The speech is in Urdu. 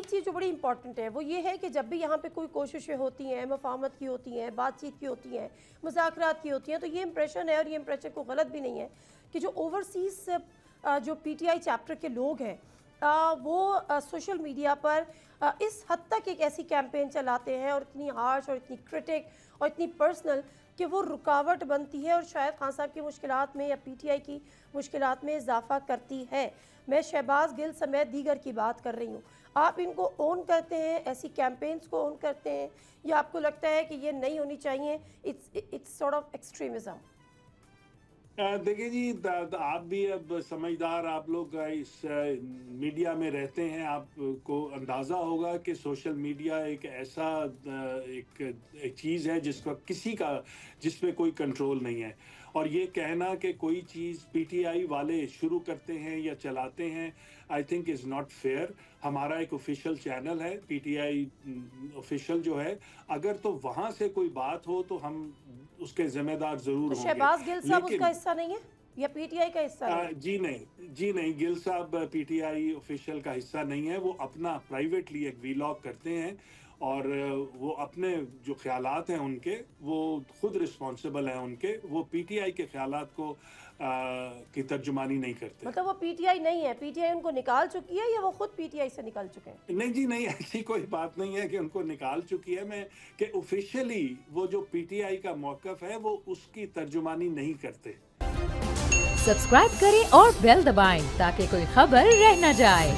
ایک چیز جو بڑی امپورٹنٹ ہے وہ یہ ہے کہ جب بھی یہاں پہ کوئی کوششیں ہوتی ہیں، مفاہمت کی ہوتی ہیں، بات چیت کی ہوتی ہیں، مذاکرات کی ہوتی ہیں، تو یہ امپریشن ہے، اور یہ امپریشن کو غلط بھی نہیں ہے کہ جو اوورسیز جو پی ٹی آئی چیپٹر کے لوگ ہیں وہ سوشل میڈیا پر اس حد تک ایک ایسی کیمپین چلاتے ہیں، اور اتنی ہارش اور اتنی کرٹک اور اتنی پرسنل کہ وہ رکاوٹ بنتی ہے، اور شاید خان صاحب کی مشکلات میں یا پی ٹی آئی کی مشکلات میں اضافہ کرتی ہے۔ میں شہباز گل سمیت دیگر کی بات کر رہی ہوں، آپ ان کو اون کرتے ہیں، ایسی کیمپینز کو اون کرتے ہیں، یا آپ کو لگتا ہے کہ یہ نہیں ہونی چاہیے، اٹس سارٹ آف ایکسٹریمزم؟ دیکھیں جی، آپ بھی اب سمجھدار آپ لوگ اس میڈیا میں رہتے ہیں، آپ کو اندازہ ہوگا کہ سوشل میڈیا ایک ایسا ایک چیز ہے جس پہ کوئی کنٹرول نہیں ہے، اور یہ کہنا کہ کوئی چیز پی ٹی آئی والے شروع کرتے ہیں یا چلاتے ہیں I think is not fair. ہمارا ایک آفیشیل چینل ہے پی ٹی آئی آفیشیل جو ہے، اگر تو وہاں سے کوئی بات ہو تو ہم اس کے ذمہ دار ضرور ہوں گے۔ شہباز گل صاحب اس کا حصہ نہیں ہے یا پی ٹی آئی کا حصہ نہیں؟ جی نہیں، گل صاحب پی ٹی آئی آفیشیل کا حصہ نہیں ہے، وہ اپنا پرائیویٹلی ایک ویلاگ کرتے ہیں، اور وہ اپنے جو خیالات ہیں ان کے، وہ خود رسپانسبل ہیں ان کے، وہ پی ٹی آئی کے خیالات کو کی ترجمانی نہیں کرتے۔ مطلب وہ پی ٹی آئی نہیں ہے، پی ٹی آئی ان کو نکال چکی ہے، یا وہ خود پی ٹی آئی سے نکل چکے ہیں؟ نہیں جی نہیں، ایسی کوئی بات نہیں ہے کہ ان کو نکال چکی ہے، میں کہ آفیشیلی وہ جو پی ٹی آئی کا موقف ہے وہ اس کی ترجمانی نہیں کرتے۔ سبسکرائب کریں اور بیل دبائیں تاکہ کوئی خبر رہ نہ جائے۔